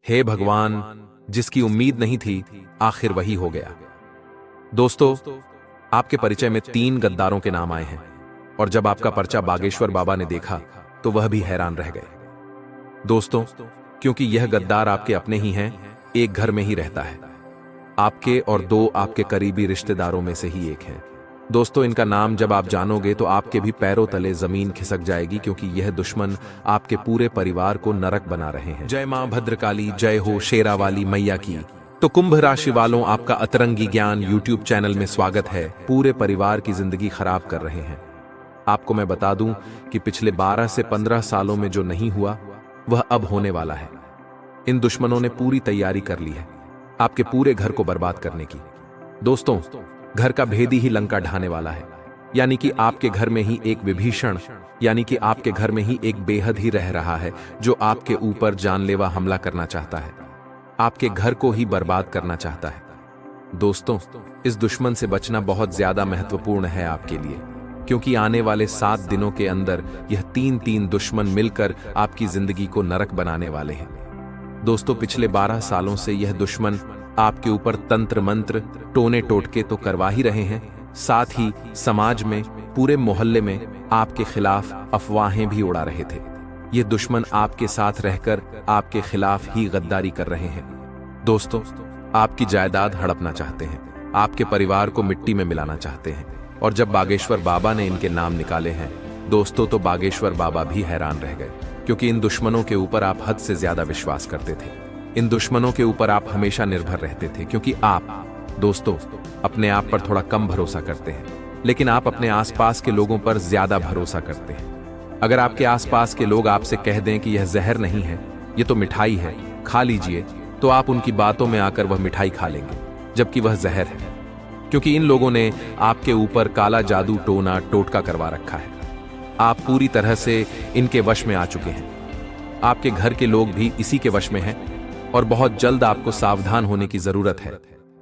हे भगवान, जिसकी उम्मीद नहीं थी, आखिर वही हो गया। दोस्तों, आपके परिचय में 3 गद्दारों के नाम आए हैं और जब आपका पर्चा बागेश्वर बाबा ने देखा तो वह भी हैरान रह गए। दोस्तों, क्योंकि यह गद्दार आपके अपने ही हैं, एक घर में ही रहता है, आपके और 2 आपके करीबी रिश्तेदारों में से ही एक है। दोस्तों, इनका नाम जब आप जानोगे तो आपके भी पैरों तले जमीन खिसक जाएगी, क्योंकि यह दुश्मन आपके पूरे परिवार को नरक बना रहे हैं। जय मां भद्रकाली, जय हो शेरावाली मैया की। तो कुंभ राशि वालों, आपका अतरंगी ज्ञान यूट्यूब चैनल में स्वागत है। पूरे परिवार की जिंदगी खराब कर रहे हैं। आपको मैं बता दूं कि पिछले 12 से 15 सालों में जो नहीं हुआ वह अब होने वाला है। इन दुश्मनों ने पूरी तैयारी कर ली है आपके पूरे घर को बर्बाद करने की। दोस्तों, घर का भेदी ही लंका ढाने वाला है, यानी कि आपके घर में ही एक विभीषण, यानी कि आपके घर में ही एक बेहद ही रह रहा है जो आपके ऊपर जानलेवा हमला करना चाहता है, आपके घर को ही बर्बाद करना चाहता है। दोस्तों, इस दुश्मन से बचना बहुत ज्यादा महत्वपूर्ण है आपके लिए, क्योंकि आने वाले 7 दिनों के अंदर यह 3 दुश्मन मिलकर आपकी जिंदगी को नरक बनाने वाले हैं। दोस्तों, पिछले 12 सालों से यह दुश्मन आपके ऊपर तंत्र मंत्र टोने टोटके तो करवा ही रहे हैं, साथ ही समाज में, पूरे मोहल्ले में आपके खिलाफ अफवाहें भी उड़ा रहे थे। ये दुश्मन आपके साथ रहकर आपके खिलाफ ही गद्दारी कर रहे हैं। दोस्तों, आपकी जायदाद हड़पना चाहते हैं, आपके परिवार को मिट्टी में मिलाना चाहते हैं। और जब बागेश्वर बाबा ने इनके नाम निकाले हैं दोस्तों, तो बागेश्वर बाबा भी हैरान रह गए, क्योंकि इन दुश्मनों के ऊपर आप हद से ज्यादा विश्वास करते थे। इन दुश्मनों के ऊपर आप हमेशा निर्भर रहते थे, क्योंकि आप दोस्तों अपने आप पर थोड़ा कम भरोसा करते हैं, लेकिन आप अपने आसपास के लोगों पर ज्यादा भरोसा करते हैं। अगर आपके आसपास के लोग आपसे कह दें कि यह जहर नहीं है, ये तो मिठाई है, खा लीजिए, तो आप उनकी बातों में आकर वह मिठाई खा लेंगे, जबकि वह जहर है, क्योंकि इन लोगों ने आपके ऊपर काला जादू टोना टोटका करवा रखा है। आप पूरी तरह से इनके वश में आ चुके हैं। आपके घर के लोग भी इसी के वश में हैं और बहुत जल्द आपको सावधान होने की जरूरत है,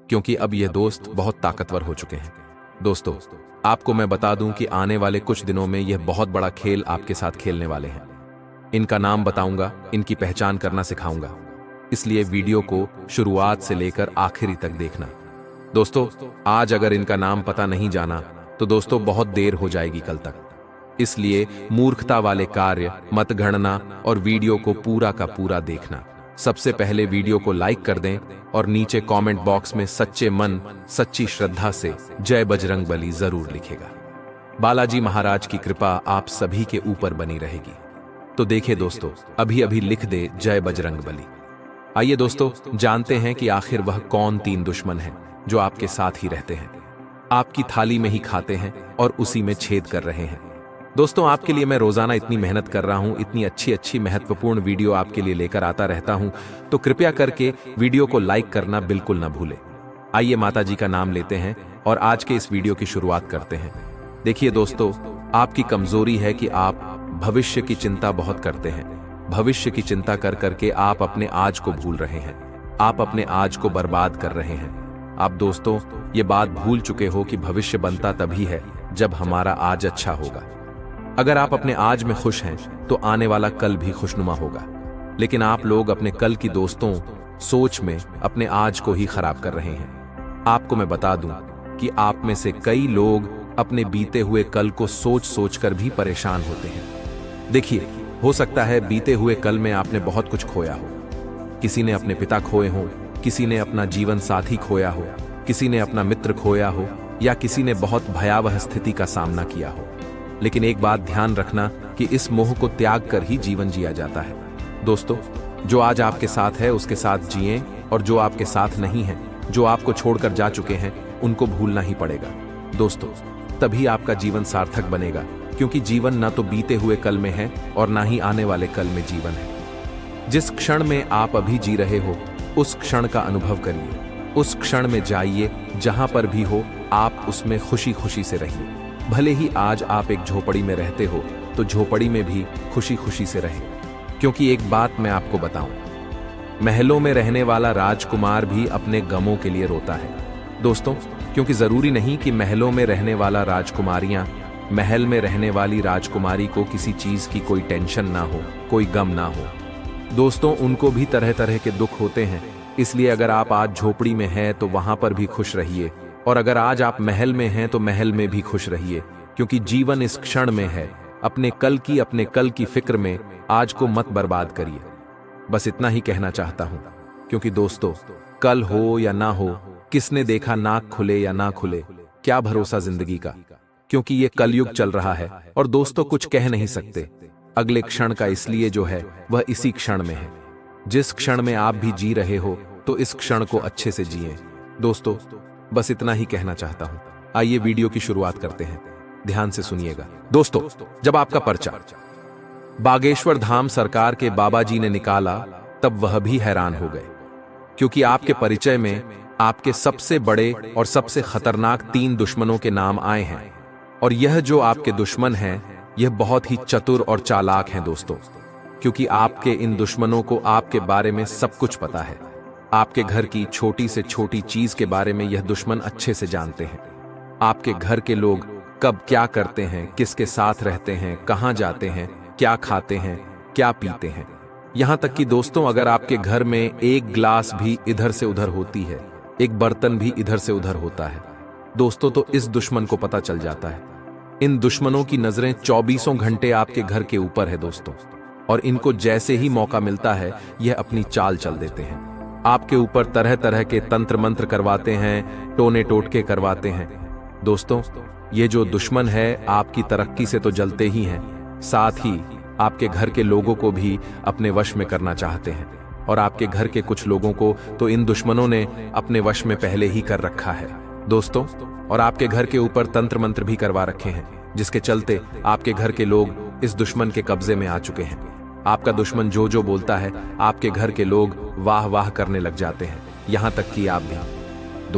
क्योंकि अब ये दोस्त बहुत ताकतवर हो चुके हैं। दोस्तों, आपको मैं बता दूं कि आने वाले कुछ दिनों में यह बहुत बड़ा खेल आपके साथ खेलने वाले हैं। इनका नाम बताऊंगा, इनकी पहचान करना सिखाऊंगा, इसलिए वीडियो को शुरुआत से लेकर आखिरी तक देखना। दोस्तों, आज अगर इनका नाम पता नहीं जाना तो दोस्तों बहुत देर हो जाएगी कल तक, इसलिए मूर्खता वाले कार्य मत गणना और वीडियो को पूरा का पूरा देखना। सबसे पहले वीडियो को लाइक कर दें और नीचे कमेंट बॉक्स में सच्चे मन सच्ची श्रद्धा से जय बजरंगबली जरूर लिखेगा। बालाजी महाराज की कृपा आप सभी के ऊपर बनी रहेगी। तो देखिए दोस्तों, अभी अभी लिख दे जय बजरंगबली। आइए दोस्तों, जानते हैं कि आखिर वह कौन 3 दुश्मन हैं जो आपके साथ ही रहते हैं, आपकी थाली में ही खाते हैं और उसी में छेद कर रहे हैं। दोस्तों, आपके लिए मैं रोजाना इतनी मेहनत कर रहा हूं, इतनी अच्छी महत्वपूर्ण वीडियो आपके लिए लेकर आता रहता हूं, तो कृपया करके वीडियो को लाइक करना बिल्कुल ना भूलें। आइए माता जी का नाम लेते हैं और आज के इस वीडियो की शुरुआत करते हैं। देखिए दोस्तों, आपकी कमजोरी है कि आप भविष्य की चिंता बहुत करते हैं। भविष्य की चिंता कर करके आप अपने आज को भूल रहे हैं, आप अपने आज को बर्बाद कर रहे हैं। आप दोस्तों ये बात भूल चुके हो कि भविष्य बनता तभी है जब हमारा आज अच्छा होगा। अगर आप अपने आज में खुश हैं तो आने वाला कल भी खुशनुमा होगा, लेकिन आप लोग अपने कल की दोस्तों सोच में अपने आज को ही खराब कर रहे हैं। आपको मैं बता दूं कि आप में से कई लोग अपने बीते हुए कल को सोच सोच कर भी परेशान होते हैं। देखिए, हो सकता है बीते हुए कल में आपने बहुत कुछ खोया हो। किसी ने अपने पिता खोए हों, किसी ने अपना जीवन साथी खोया हो, किसी ने अपना मित्र खोया हो, या किसी ने बहुत भयावह स्थिति का सामना किया हो। लेकिन एक बात ध्यान रखना कि इस मोह को त्याग कर ही जीवन जिया जाता है। दोस्तों, जो आज आपके साथ है उसके साथ जिएं, और जो आपके साथ नहीं है, जो आपको छोड़कर जा चुके हैं, उनको भूलना ही पड़ेगा। दोस्तों, तभी आपका जीवन सार्थक बनेगा, क्योंकि जीवन ना तो बीते हुए कल में है और ना ही आने वाले कल में जीवन है। जिस क्षण में आप अभी जी रहे हो उस क्षण का अनुभव करिए, उस क्षण में जाइए, जहां पर भी हो आप उसमें खुशी खुशी से रहिए। भले ही आज आप एक झोपड़ी में रहते हो तो झोपड़ी में भी खुशी खुशी से रहें, क्योंकि एक बात मैं आपको बताऊं, महलों में रहने वाला राजकुमार भी अपने गमों के लिए रोता है। दोस्तों, क्योंकि जरूरी नहीं कि महलों में रहने वाला राजकुमारियां महल में रहने वाली राजकुमारी को किसी चीज की कोई टेंशन ना हो, कोई गम ना हो। दोस्तों, उनको भी तरह तरह के दुख होते हैं, इसलिए अगर आप आज झोपड़ी में हैं तो वहां पर भी खुश रहिए, और अगर आज आप महल में हैं तो महल में भी खुश रहिए, क्योंकि जीवन इस क्षण में है। अपने कल की फिक्र में आज को मत बर्बाद करिए। बस इतना ही कहना चाहता हूं, क्योंकि दोस्तों, कल हो या ना हो, किसने देखा नाक खुले या ना खुले, क्या भरोसा जिंदगी का, क्योंकि ये कलयुग चल रहा है और दोस्तों कुछ कह नहीं सकते अगले क्षण का, इसलिए जो है वह इसी क्षण में है। जिस क्षण में आप भी जी रहे हो तो इस क्षण को अच्छे से जिएं। दोस्तों, बस इतना ही कहना चाहता हूं। आइए वीडियो की शुरुआत करते हैं, ध्यान से सुनिएगा। दोस्तों, जब आपका पर्चा बागेश्वर धाम सरकार के बाबा जी ने निकाला तब वह भी हैरान हो गए, क्योंकि आपके परिचय में आपके सबसे बड़े और सबसे खतरनाक 3 दुश्मनों के नाम आए हैं, और यह जो आपके दुश्मन हैं यह बहुत ही चतुर और चालाक हैं दोस्तों, क्योंकि आपके इन दुश्मनों को आपके बारे में सब कुछ पता है। आपके घर की छोटी से छोटी चीज के बारे में यह दुश्मन अच्छे से जानते हैं। आपके घर के लोग कब क्या करते हैं, किसके साथ रहते हैं, कहां जाते हैं, क्या खाते हैं, क्या पीते हैं। यहां तक कि दोस्तों, अगर आपके घर में एक ग्लास भी इधर से उधर होती है, एक बर्तन भी इधर से उधर होता है दोस्तों, तो इस दुश्मन को पता चल जाता है। इन दुश्मनों की नजरें 24 घंटे आपके घर के ऊपर है दोस्तों, और इनको जैसे ही मौका मिलता है यह अपनी चाल चल देते हैं। आपके ऊपर तरह तरह के तंत्र मंत्र करवाते हैं, टोने टोटके करवाते हैं। दोस्तों, ये जो दुश्मन है आपकी तरक्की से तो जलते ही हैं, साथ ही आपके घर के लोगों को भी अपने वश में करना चाहते हैं, और आपके घर के कुछ लोगों को तो इन दुश्मनों ने अपने वश में पहले ही कर रखा है दोस्तों, और आपके घर के ऊपर तंत्र मंत्र भी करवा रखे हैं, जिसके चलते आपके घर के लोग इस दुश्मन के कब्जे में आ चुके हैं। आपका दुश्मन जो जो बोलता है आपके घर के लोग वाह वाह करने लग जाते हैं, यहां तक कि आप भी।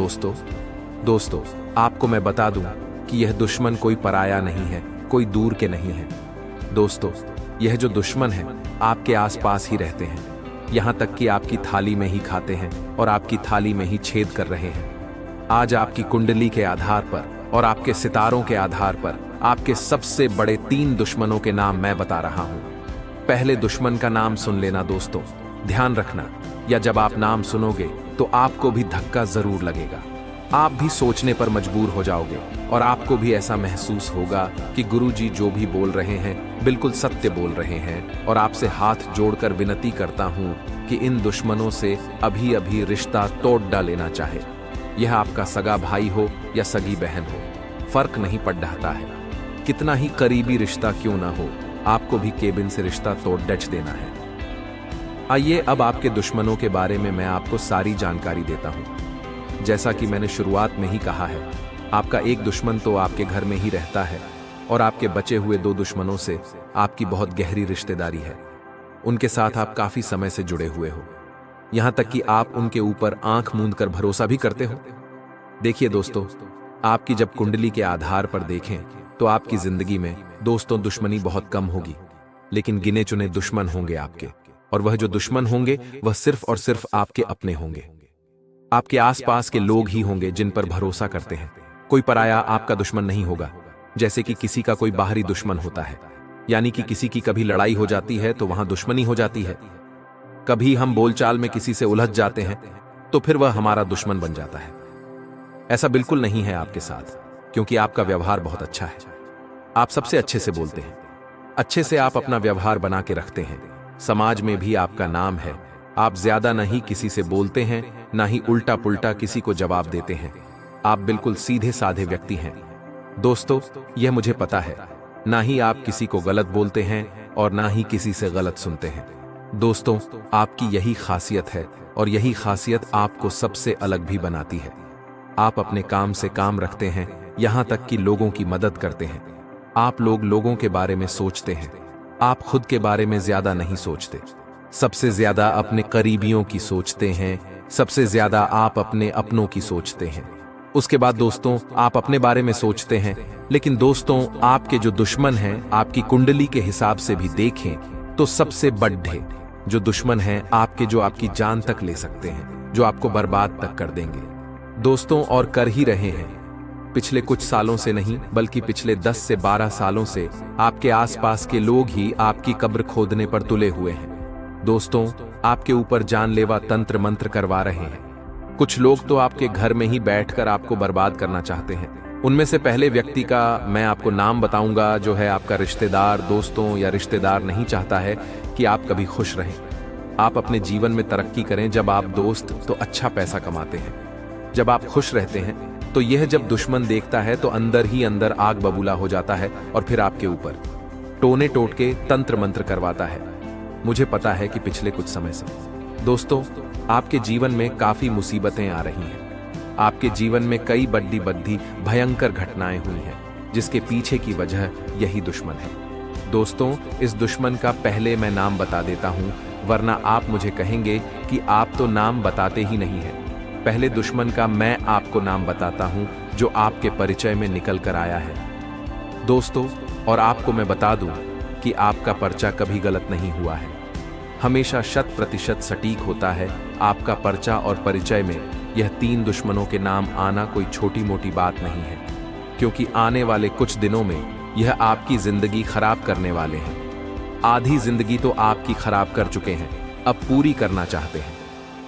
दोस्तों, आपको मैं बता दूं कि यह दुश्मन कोई पराया नहीं है, कोई दूर के नहीं है। दोस्तों, यह जो दुश्मन है आपके आसपास ही रहते हैं, यहां तक कि आपकी थाली में ही खाते हैं और आपकी थाली में ही छेद कर रहे हैं। आज आपकी कुंडली के आधार पर और आपके सितारों के आधार पर आपके सबसे बड़े 3 दुश्मनों के नाम मैं बता रहा हूं। पहले दुश्मन का नाम सुन लेना दोस्तों, ध्यान रखना, या जब आप नाम सुनोगे तो आपको भी धक्का जरूर लगेगा। आप भी सोचने पर मजबूर हो जाओगे और आपको भी ऐसा महसूस होगा कि गुरुजी जो भी बोल रहे हैं बिल्कुल सत्य बोल रहे हैं, और आपसे हाथ जोड़कर विनती करता हूं कि इन दुश्मनों से अभी अभी रिश्ता तोड़ डालेना चाहे। यह आपका सगा भाई हो या सगी बहन हो, फर्क नहीं पड़ रहा है, कितना ही करीबी रिश्ता क्यों ना हो, आपको भी केबिन से रिश्ता तोड़ डच देना है। आइए अब आपके दुश्मनों के बारे में मैं आपको सारी जानकारी देता हूं। जैसा कि मैंने शुरुआत में ही कहा है, आपका एक दुश्मन तो आपके घर में ही रहता है, और आपके बचे हुए 2 दुश्मनों से आपकी बहुत गहरी रिश्तेदारी है। उनके साथ आप काफी समय से जुड़े हुए हो, यहां तक कि आप उनके ऊपर आंख मूंद कर भरोसा भी करते हो। देखिए दोस्तों, आपकी जब कुंडली के आधार पर देखें तो आपकी जिंदगी में दोस्तों दुश्मनी बहुत कम होगी, लेकिन गिने चुने दुश्मन होंगे आपके, और वह जो दुश्मन होंगे वह सिर्फ और सिर्फ आपके अपने होंगे। आपके आसपास के लोग ही होंगे जिन पर भरोसा करते हैं। कोई पराया आपका दुश्मन नहीं होगा, जैसे कि किसी का कोई बाहरी दुश्मन होता है, यानी कि किसी की कभी लड़ाई हो जाती है तो वहां दुश्मनी हो जाती है। कभी हम बोलचाल में किसी से उलझ जाते हैं तो फिर वह हमारा दुश्मन बन जाता है। ऐसा बिल्कुल नहीं है आपके साथ, क्योंकि आपका व्यवहार बहुत अच्छा है। आप सबसे अच्छे से बोलते हैं, अच्छे से आप अपना व्यवहार बना के रखते हैं, समाज में भी आपका नाम है। आप ज्यादा नहीं किसी से बोलते हैं, ना ही उल्टा पुल्टा किसी को जवाब देते हैं। आप बिल्कुल सीधे साधे व्यक्ति हैं दोस्तों, यह मुझे पता है। ना ही आप किसी को गलत बोलते हैं और ना ही किसी से गलत सुनते हैं। दोस्तों, आपकी यही खासियत है, और यही खासियत आपको सबसे अलग भी बनाती है। आप अपने काम से काम रखते हैं, यहां तक कि लोगों की मदद करते हैं। आप लोगों के बारे में सोचते हैं, आप खुद के बारे में ज्यादा नहीं सोचते। सबसे ज्यादा अपने करीबियों की सोचते हैं, सबसे ज्यादा आप अपने अपनों की सोचते हैं। उसके बाद दोस्तों आप अपने बारे में सोचते हैं, लेकिन दोस्तों आपके जो दुश्मन हैं, आपकी कुंडली के हिसाब से भी देखें तो सबसे बड़े जो दुश्मन हैं आपके, जो आपकी जान तक ले सकते हैं, जो आपको बर्बाद तक कर देंगे दोस्तों, और कर ही रहे हैं। पिछले कुछ सालों से नहीं, बल्कि पिछले 10 से 12 सालों से आपके आसपास के लोग ही आपकी कब्र खोदने पर तुले हुए हैं। दोस्तों, आपके ऊपर जानलेवा तंत्र मंत्र करवा रहे हैं। कुछ लोग तो आपके घर में ही बैठकर आपको बर्बाद करना चाहते हैं। उनमें से पहले व्यक्ति का मैं आपको नाम बताऊंगा, जो है आपका रिश्तेदार, दोस्तों या रिश्तेदार नहीं चाहता है कि आप कभी खुश रहें। आप अपने जीवन में तरक्की करें। जब आप दोस्त तो अच्छा पैसा कमाते हैं, जब आप खुश रहते हैं तो यह जब दुश्मन देखता है तो अंदर ही अंदर आग बबूला हो जाता है और फिर आपके ऊपर टोने टोटके तंत्र मंत्र करवाता है। मुझे पता है कि पिछले कुछ समय से दोस्तों आपके जीवन में काफी मुसीबतें आ रही हैं। आपके जीवन में कई बड्डी बद्दी भयंकर घटनाएं हुई हैं, जिसके पीछे की वजह यही दुश्मन है। दोस्तों, इस दुश्मन का पहले मैं नाम बता देता हूं, वरना आप मुझे कहेंगे कि आप तो नाम बताते ही नहीं हैं। पहले दुश्मन का मैं आपको नाम बताता हूं, जो आपके परिचय में निकल कर आया है। दोस्तों, और आपको मैं बता दूं कि आपका पर्चा कभी गलत नहीं हुआ है, हमेशा 100% सटीक होता है। आपका पर्चा और परिचय में यह 3 दुश्मनों के नाम आना कोई छोटी मोटी बात नहीं है, क्योंकि आने वाले कुछ दिनों में यह आपकी जिंदगी खराब करने वाले हैं। आधी जिंदगी तो आपकी खराब कर चुके हैं, अब पूरी करना चाहते हैं।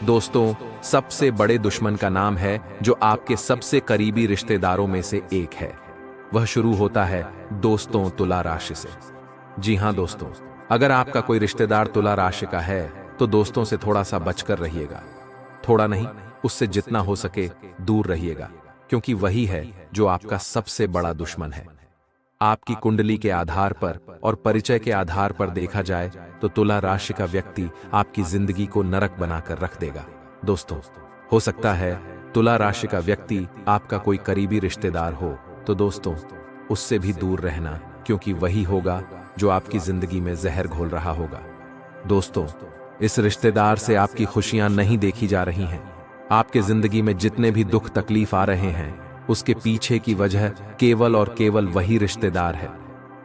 दोस्तों, सबसे बड़े दुश्मन का नाम है जो आपके सबसे करीबी रिश्तेदारों में से एक है। वह शुरू होता है दोस्तों तुला राशि से। जी हां दोस्तों, अगर आपका कोई रिश्तेदार तुला राशि का है तो दोस्तों से थोड़ा सा बचकर रहिएगा। थोड़ा नहीं, उससे जितना हो सके दूर रहिएगा, क्योंकि वही है जो आपका सबसे बड़ा दुश्मन है। आपकी कुंडली के आधार पर और परिचय के आधार पर देखा जाए तो तुला राशि का व्यक्ति आपकी जिंदगी को नरक बनाकर रख देगा। दोस्तों, हो सकता है तुला राशि का व्यक्ति आपका कोई करीबी रिश्तेदार हो, तो दोस्तों उससे भी दूर रहना, क्योंकि वही होगा जो आपकी जिंदगी में जहर घोल रहा होगा। दोस्तों, इस रिश्तेदार से आपकी खुशियां नहीं देखी जा रही हैं। आपके जिंदगी में जितने भी दुख तकलीफ आ रहे हैं, उसके पीछे की वजह केवल और केवल वही रिश्तेदार है।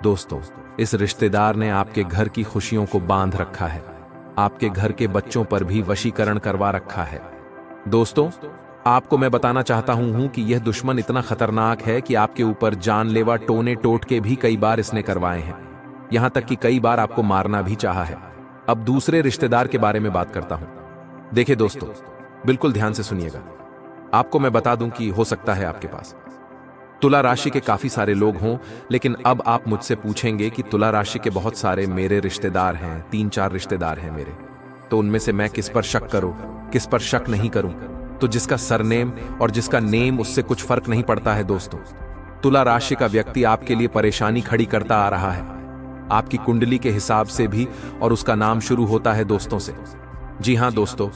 दोस्तों, इस रिश्तेदार ने आपके घर की खुशियों को बांध रखा है, आपके घर के बच्चों पर भी वशीकरण करवा रखा है। दोस्तों, आपको मैं बताना चाहता हूं कि यह दुश्मन इतना खतरनाक है कि आपके ऊपर जानलेवा टोने टोटके भी कई बार इसने करवाए हैं, यहां तक कि कई बार आपको मारना भी चाहा है। अब दूसरे रिश्तेदार के बारे में बात करता हूं। देखिए दोस्तों, बिल्कुल ध्यान से सुनिएगा। आपको मैं बता दूं कि हो सकता है आपके पास तुला राशि के काफी सारे लोग हों, लेकिन अब आप मुझसे पूछेंगे कि तुला राशि के बहुत सारे मेरे रिश्तेदार हैं, 3-4 रिश्तेदार हैं मेरे, तो उनमें से मैं किस पर शक करूं, किस पर शक नहीं करूं? तो जिसका सरनेम और जिसका नेम, उससे कुछ फर्क नहीं पड़ता है। दोस्तों, तुला राशि का व्यक्ति आपके लिए परेशानी खड़ी करता आ रहा है, आपकी कुंडली के हिसाब से भी, और उसका नाम शुरू होता है दोस्तों से। जी हां दोस्तों,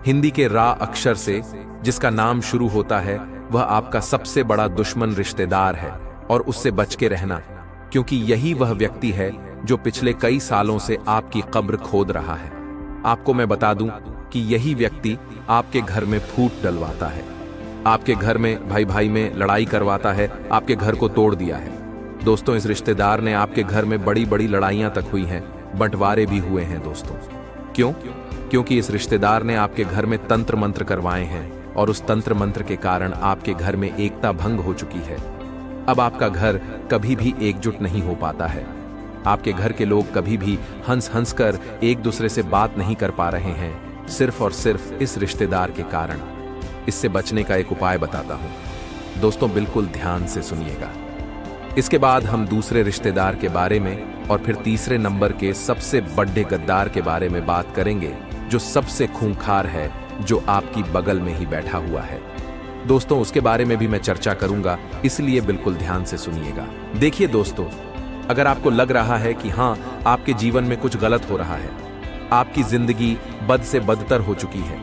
हिंदी के रा अक्षर से जिसका नाम शुरू होता है वह आपका सबसे बड़ा दुश्मन रिश्तेदार है, और उससे बच के रहना, क्योंकि यही वह व्यक्ति है जो पिछले कई सालों से आपकी कब्र खोद रहा है। आपको मैं बता दूं कि यही व्यक्ति आपके घर में फूट डलवाता है, आपके घर में भाई भाई में लड़ाई करवाता है, आपके घर को तोड़ दिया है। दोस्तों, इस रिश्तेदार ने आपके घर में बड़ी बड़ी लड़ाइयां तक हुई हैं, बंटवारे भी हुए हैं। दोस्तों, क्यों? क्योंकि इस रिश्तेदार ने आपके घर में तंत्र मंत्र करवाए हैं, और उस तंत्र मंत्र के कारण आपके घर में एकता भंग हो चुकी है। अब आपका घर कभी भी एकजुट नहीं हो पाता है। आपके घर के लोग कभी भी हंस हंस कर एक दूसरे से बात नहीं कर पा रहे हैं, सिर्फ और सिर्फ इस रिश्तेदार के कारण। इससे बचने का एक उपाय बताता हूं। दोस्तों, बिल्कुल ध्यान से सुनिएगा। इसके बाद हम दूसरे रिश्तेदार के बारे में और फिर तीसरे नंबर के सबसे बड़े गद्दार के बारे में बात करेंगे, जो सबसे खूंखार है, जो आपकी बगल में ही बैठा हुआ है। दोस्तों, उसके बारे में भी मैं चर्चा करूंगा, इसलिए बिल्कुल ध्यान से सुनिएगा। देखिए दोस्तों, अगर आपको लग रहा है कि हां, आपके जीवन में कुछ गलत हो रहा है, आपकी जिंदगी बद से बदतर हो चुकी है,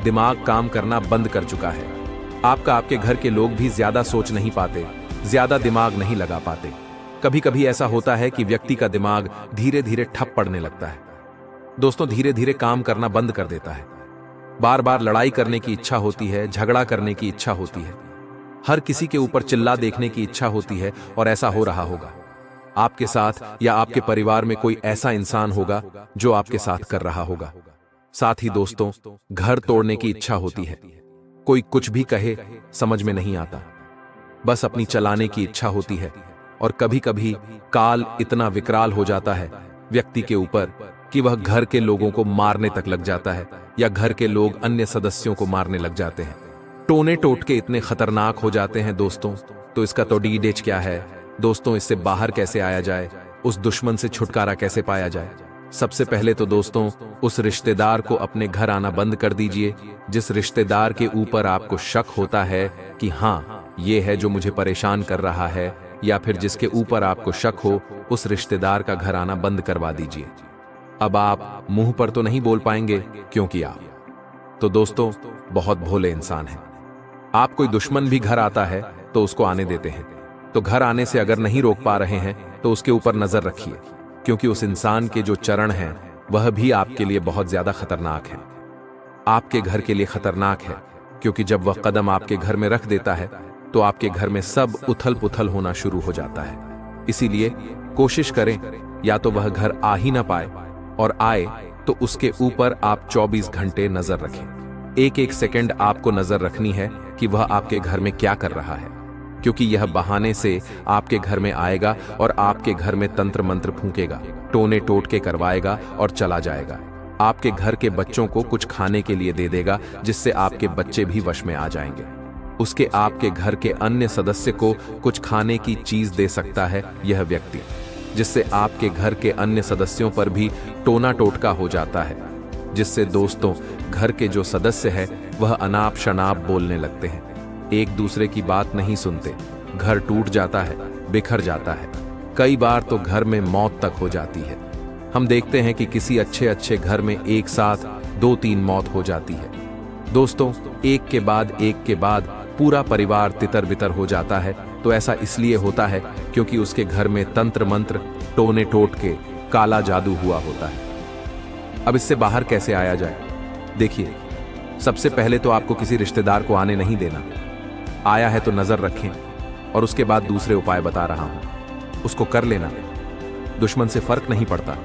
दिमाग काम करना बंद कर चुका है, आपके घर के लोग भी ज्यादा सोच नहीं पाते, ज्यादा दिमाग नहीं लगा पाते। कभी कभी ऐसा होता है कि व्यक्ति का दिमाग धीरे धीरे ठप पड़ने लगता है। दोस्तों, धीरे धीरे काम करना बंद कर देता है, बार बार लड़ाई करने की इच्छा होती है, झगड़ा करने की इच्छा होती है, हर किसी के ऊपर चिल्ला देखने की इच्छा होती है। और ऐसा हो रहा होगा आपके साथ, या आपके परिवार में कोई ऐसा इंसान होगा जो आपके साथ कर रहा होगा। साथ ही दोस्तों, घर तोड़ने की इच्छा होती है। कोई कुछ भी कहे समझ में नहीं आता, बस अपनी चलाने की इच्छा होती है। और कभी कभी काल इतना विकराल हो जाता है व्यक्ति के ऊपर कि वह घर के लोगों को मारने तक लग जाता है या घर के लोग अन्य सदस्यों को मारने लग जाते हैं। टोने टोटके इतने खतरनाक हो जाते हैं दोस्तों, तो इसका तो डीडेच क्या है दोस्तों, इससे बाहर कैसे आया जाए, उस दुश्मन से छुटकारा कैसे पाया जाए। सबसे पहले तो दोस्तों उस रिश्तेदार को अपने घर आना बंद कर दीजिए जिस रिश्तेदार के ऊपर आपको शक होता है कि हाँ ये है जो मुझे परेशान कर रहा है, या फिर जिसके ऊपर आपको शक हो, उस रिश्तेदार का घर आना बंद करवा दीजिए। अब आप मुंह पर तो नहीं बोल पाएंगे क्योंकि आप तो दोस्तों बहुत भोले इंसान हैं। आप कोई दुश्मन भी घर आता है तो उसको आने देते हैं, तो घर आने से अगर नहीं रोक पा रहे हैं तो उसके ऊपर नजर रखिए, क्योंकि उस इंसान के जो चरण हैं वह भी आपके लिए बहुत ज्यादा खतरनाक है। आपके घर के लिए खतरनाक है क्योंकि जब वह कदम आपके घर में रख देता है तो आपके घर में सब उथल पुथल होना शुरू हो जाता है। इसीलिए कोशिश करें या तो वह घर आ ही ना पाए, और आए तो उसके ऊपर आप 24 घंटे नजर रखें। एक एक सेकंड आपको नजर रखनी है कि वह आपके घर में क्या कर रहा है, क्योंकि यह बहाने से आपके घर में आएगा और आपके घर में तंत्र मंत्र फूंकेगा, टोने टोटके करवाएगा और चला जाएगा। आपके घर के बच्चों को कुछ खाने के लिए दे देगा जिससे आपके बच्चे भी वश में आ जाएंगे। उसके आपके घर के अन्य सदस्य को कुछ खाने की चीज दे सकता है यह व्यक्ति, जिससे आपके घर के अन्य सदस्यों पर भी टोना टोटका हो जाता है, जिससे दोस्तों घर के जो सदस्य है वह अनाप शनाप बोलने लगते हैं, एक दूसरे की बात नहीं सुनते, घर टूट जाता है, बिखर जाता है, कई बार तो घर में मौत तक हो जाती है। हम देखते हैं कि किसी अच्छे अच्छे घर में एक साथ 2-3 मौत हो जाती है। दोस्तों एक के बाद पूरा परिवार तितर बितर हो जाता है, तो ऐसा इसलिए होता है क्योंकि उसके घर में तंत्र मंत्र, टोने टोटके, काला जादू हुआ होता है। अब इससे बाहर कैसे आया जाए? देखिए, सबसे पहले तो आपको किसी रिश्तेदार को आने नहीं देना। आया है तो नजर रखें, और उसके बाद दूसरे उपाय बता रहा हूं, उसको कर लेना। दुश्मन से फर्क नहीं पड़ता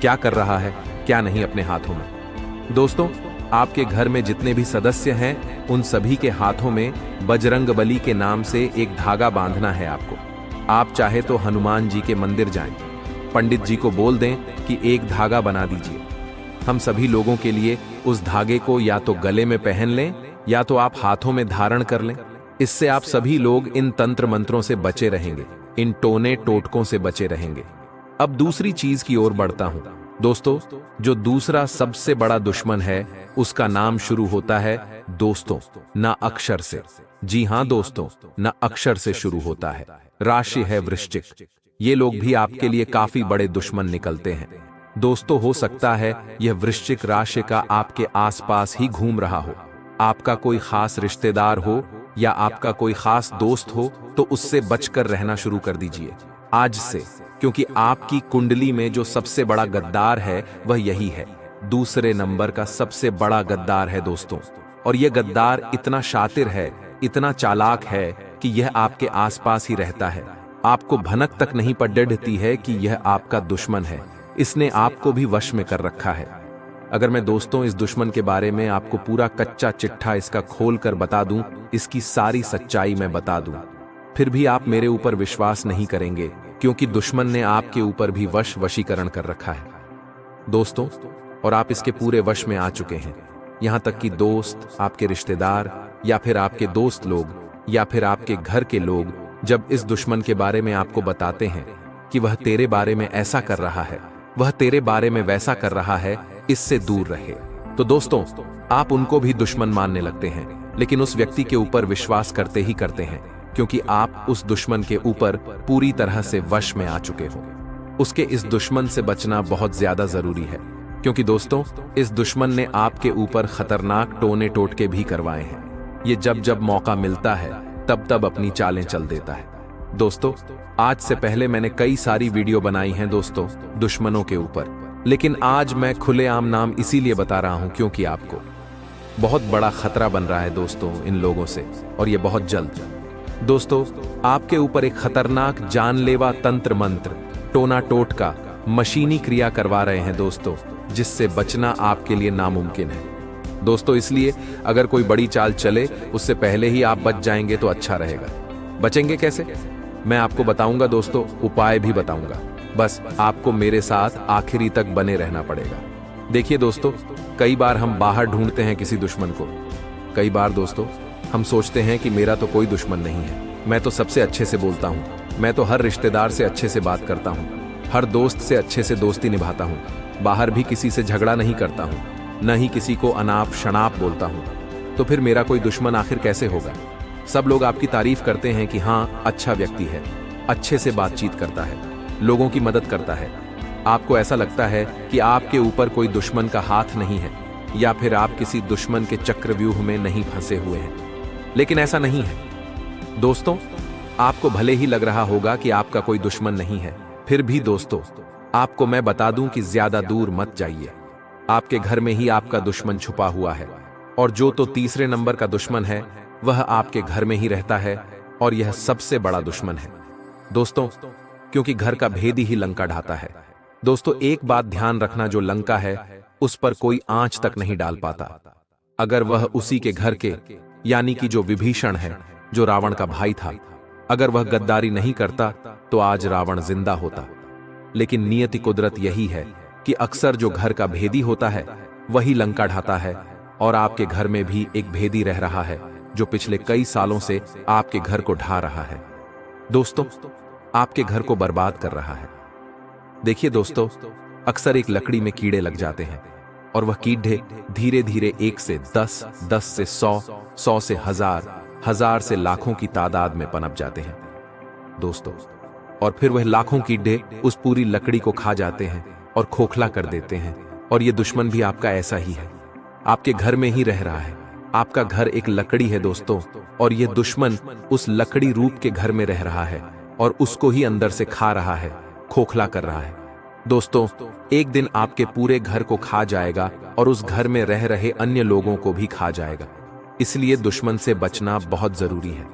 क्या कर रहा है क्या नहीं अपने हाथों में। दोस्तों आपके घर में जितने भी सदस्य हैं उन सभी के हाथों में बजरंगबली के नाम से एक धागा बांधना है आपको। आप चाहे तो हनुमान जी के मंदिर जाएं, पंडित जी को बोल दें कि एक धागा बना दीजिए। हम सभी लोगों के लिए उस धागे को या तो गले में पहन लें या तो आप हाथों में धारण कर लें। इससे आप सभी लोग इन तंत्र मंत्रों से बचे रहेंगे, इन टोने टोटकों से बचे रहेंगे। अब दूसरी चीज की ओर बढ़ता हूं। दोस्तों जो दूसरा सबसे बड़ा दुश्मन है उसका नाम शुरू होता है दोस्तों ना अक्षर से। जी हां दोस्तों, ना अक्षर से शुरू होता है। राशि है वृश्चिक। ये लोग भी आपके लिए काफी बड़े दुश्मन निकलते हैं। दोस्तों हो सकता है यह वृश्चिक राशि का आपके आसपास ही घूम रहा हो, आपका कोई खास रिश्तेदार हो या आपका कोई खास दोस्त हो, तो उससे बचकर रहना शुरू कर दीजिए आज से, क्योंकि आपकी कुंडली में जो सबसे बड़ा गद्दार है वह यही है। दूसरे नंबर का सबसे बड़ा गद्दार है दोस्तों, और यह गद्दार इतना शातिर है, इतना चालाक है कि यह आपके आसपास ही रहता है। आपको भनक तक नहीं पड़ती है कि यह आपका दुश्मन है। इसने आपको भी वश में कर रखा है। अगर मैं दोस्तों इस दुश्मन के बारे में आपको पूरा कच्चा चिट्ठा इसका खोल कर बता दूं, इसकी सारी सच्चाई मैं बता दूं, फिर भी आप मेरे ऊपर विश्वास नहीं करेंगे, क्योंकि दुश्मन ने आपके ऊपर भी वशीकरण कर रखा है दोस्तों, और आप इसके पूरे वश में आ चुके हैं। यहां तक कि दोस्त, आपके रिश्तेदार या फिर आपके दोस्त लोग या फिर आपके घर के लोग जब इस दुश्मन के बारे में आपको बताते हैं कि वह तेरे बारे में ऐसा कर रहा है, वह तेरे बारे में वैसा कर रहा है, इससे दूर रहे, तो दोस्तों आप उनको भी दुश्मन मानने लगते हैं, लेकिन उस व्यक्ति के ऊपर विश्वास करते ही करते हैं, क्योंकि आप उस दुश्मन के ऊपर पूरी तरह से वश में आ चुके हो। उसके इस दुश्मन से बचना बहुत ज्यादा जरूरी है, क्योंकि दोस्तों इस दुश्मन ने आपके ऊपर खतरनाक टोने टोटके भी करवाए हैं। ये जब जब मौका मिलता है तब तब अपनी चालें चल देता है। दोस्तों आज से पहले मैंने कई सारी वीडियो बनाई हैं दोस्तों दुश्मनों के ऊपर, लेकिन आज मैं खुलेआम नाम इसीलिए बता रहा हूं क्योंकि आपको बहुत बड़ा खतरा बन रहा है दोस्तों इन लोगों से, और ये बहुत जल्द। दोस्तों आपके ऊपर एक खतरनाक जानलेवा तंत्र मंत्र, टोना टोटका, मशीनी क्रिया करवा रहे हैं दोस्तों, जिससे बचना आपके लिए नामुमकिन है दोस्तों। इसलिए अगर कोई बड़ी चाल चले उससे पहले ही आप बच जाएंगे तो अच्छा रहेगा। बचेंगे कैसे मैं आपको बताऊंगा दोस्तों, उपाय भी बताऊंगा। बस आपको मेरे साथ आखिरी तक बने रहना पड़ेगा। देखिए दोस्तों, कई बार हम बाहर ढूंढते हैं किसी दुश्मन को। कई बार दोस्तों हम सोचते हैं कि मेरा तो कोई दुश्मन नहीं है, मैं तो सबसे अच्छे से बोलता हूँ, मैं तो हर रिश्तेदार से अच्छे से बात करता हूँ, हर दोस्त से अच्छे से दोस्ती निभाता हूँ, बाहर भी किसी से झगड़ा नहीं करता हूँ, न ही किसी को अनाप शनाप बोलता हूँ, तो फिर मेरा कोई दुश्मन आखिर कैसे होगा? सब लोग आपकी तारीफ करते हैं कि हाँ, अच्छा व्यक्ति है, अच्छे से बातचीत करता है, लोगों की मदद करता है। आपको ऐसा लगता है कि आपके ऊपर कोई दुश्मन का हाथ नहीं है, या फिर आप किसी दुश्मन के चक्रव्यूह में नहीं फंसे हुए हैं। लेकिन ऐसा नहीं है दोस्तों। आपको भले ही लग रहा होगा कि आपका कोई दुश्मन नहीं है, फिर भी दोस्तों आपको मैं बता दूं कि ज्यादा दूर मत जाइए। आपके घर में ही आपका दुश्मन छुपा हुआ है, और जो तो तीसरे नंबर का दुश्मन है वह आपके घर में ही रहता है, और यह सबसे बड़ा दुश्मन है दोस्तों, क्योंकि घर का भेद ही लंका ढाता है। दोस्तों एक बात ध्यान रखना, जो लंका है उस पर कोई आंच तक नहीं डाल पाता। अगर वह उसी के घर के, यानी कि जो विभीषण है, जो रावण का भाई था, अगर वह गद्दारी नहीं करता तो आज रावण जिंदा होता। लेकिन नियति कुदरत यही है कि अक्सर जो घर का भेदी होता है वही लंका ढाता है, और आपके घर में भी एक भेदी रह रहा है जो पिछले कई सालों से आपके घर को ढा रहा है दोस्तों, आपके घर को बर्बाद कर रहा है। देखिए दोस्तों, अक्सर एक लकड़ी में कीड़े लग जाते हैं, और वह कीड़े धीरे धीरे 1 से 10, 10 से 100, 100 से 1000, 1000 से लाखों की तादाद में पनप जाते हैं दोस्तों, और फिर वह लाखों कीड़े उस पूरी लकड़ी को खा जाते हैं और खोखला कर देते हैं। और यह दुश्मन भी आपका ऐसा ही है, आपके घर में ही रह रहा है। आपका घर एक लकड़ी है दोस्तों, और यह दुश्मन उस लकड़ी रूप के घर में रह रहा है और उसको ही अंदर से खा रहा है, खोखला कर रहा है दोस्तों। एक दिन आपके पूरे घर को खा जाएगा और उस घर में रह रहे अन्य लोगों को भी खा जाएगा। इसलिए दुश्मन से बचना बहुत जरूरी है।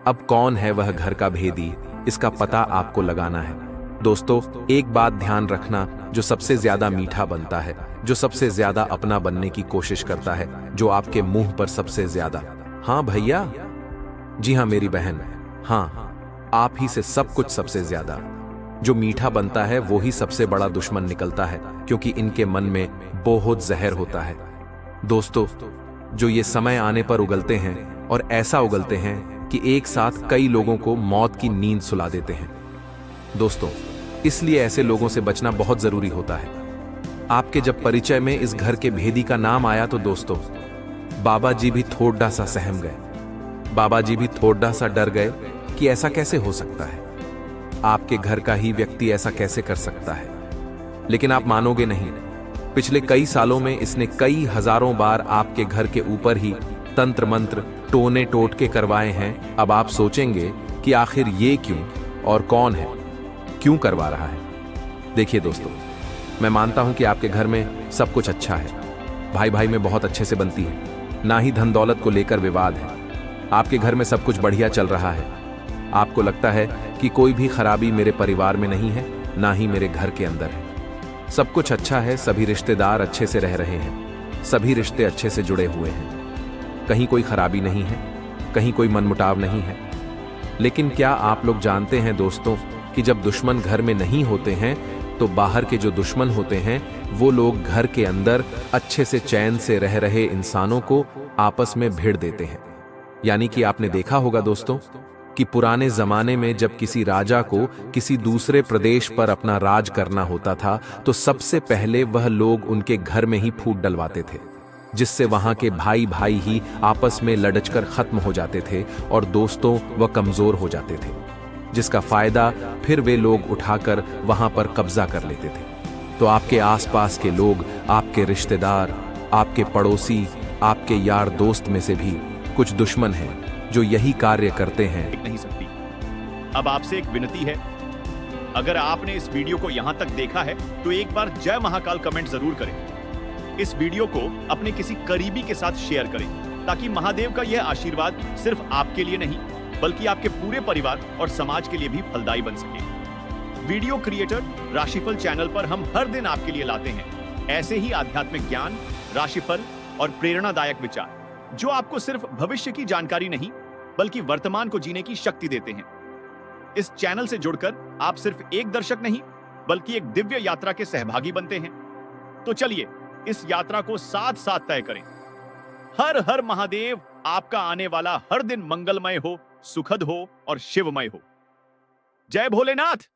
अब कौन है वह घर का भेदी, इसका पता आपको लगाना है दोस्तों। एक बात ध्यान रखना, जो सबसे ज्यादा मीठा बनता है, जो सबसे ज्यादा अपना बनने की कोशिश करता है, जो आपके मुंह पर सबसे ज्यादा, हाँ भैया, जी हाँ मेरी बहन, हाँ आप ही से सब कुछ सबसे ज्यादा जो मीठा बनता है वो ही सबसे बड़ा दुश्मन निकलता है, क्योंकि इनके मन में बहुत जहर होता है दोस्तों, जो ये समय आने पर उगलते हैं, और ऐसा उगलते हैं कि एक साथ कई लोगों को मौत की नींद सुला देते हैं दोस्तों। इसलिए ऐसे लोगों से बचना बहुत जरूरी होता है। आपके जब परिचय में इस घर के भेदी का नाम आया तो दोस्तों बाबा जी भी थोड़ा सा सहम गए, बाबा जी भी थोड़ा सा डर गए कि ऐसा कैसे हो सकता है, आपके घर का ही व्यक्ति ऐसा कैसे कर सकता है। लेकिन आप मानोगे नहीं, पिछले कई सालों में इसने कई हजारों बार आपके घर के ऊपर ही तंत्र मंत्र, टोने टोटके करवाए हैं। अब आप सोचेंगे कि आखिर ये क्यों और कौन है, क्यों करवा रहा है। देखिए दोस्तों, मैं मानता हूं कि आपके घर में सब कुछ अच्छा है, भाई भाई में बहुत अच्छे से बनती है, ना ही धन दौलत को लेकर विवाद है। आपके घर में सब कुछ बढ़िया चल रहा है। आपको लगता है कि कोई भी खराबी मेरे परिवार में नहीं है, ना ही मेरे घर के अंदर है। सब कुछ अच्छा है, सभी रिश्तेदार अच्छे से रह रहे हैं, सभी रिश्ते अच्छे से जुड़े हुए हैं, कहीं कोई खराबी नहीं है, कहीं कोई मनमुटाव नहीं है। लेकिन क्या आप लोग जानते हैं दोस्तों कि जब दुश्मन घर में नहीं होते हैं तो बाहर के जो दुश्मन होते हैं वो लोग घर के अंदर अच्छे से चैन से रह रहे इंसानों को आपस में भिड़ देते हैं। यानी कि आपने देखा होगा दोस्तों कि पुराने जमाने में जब किसी राजा को किसी दूसरे प्रदेश पर अपना राज करना होता था तो सबसे पहले वह लोग उनके घर में ही फूट डलवाते थे, जिससे वहां के भाई भाई ही आपस में लड़चकर खत्म हो जाते थे और दोस्तों वह कमजोर हो जाते थे, जिसका फायदा फिर वे लोग उठाकर वहां पर कब्जा कर लेते थे। तो आपके आसपास के लोग, आपके रिश्तेदार, आपके पड़ोसी, आपके यार दोस्त में से भी कुछ दुश्मन हैं जो यही कार्य करते हैं। नहीं सकती। अब आपसे एक विनती है, अगर आपने इस वीडियो को यहां तक देखा है तो एक बार जय महाकाल कमेंट जरूर करें। इस वीडियो को अपने किसी करीबी के साथ शेयर करें ताकि महादेव का यह आशीर्वाद सिर्फ आपके लिए नहीं बल्कि आपके पूरे परिवार और समाज के लिए भी फलदायी बन सके। वीडियो क्रिएटर राशिफल चैनल पर हम हर दिन आपके लिए लाते हैं ऐसे ही आध्यात्मिक ज्ञान, राशिफल और प्रेरणादायक विचार जो आपको सिर्फ भविष्य की जानकारी नहीं बल्कि वर्तमान को जीने की शक्ति देते हैं। इस चैनल से जुड़कर आप सिर्फ एक दर्शक नहीं बल्कि एक दिव्य यात्रा के सहभागी बनते हैं। तो चलिए इस यात्रा को साथ साथ तय करें। हर हर महादेव। आपका आने वाला हर दिन मंगलमय हो, सुखद हो और शिवमय हो। जय भोलेनाथ।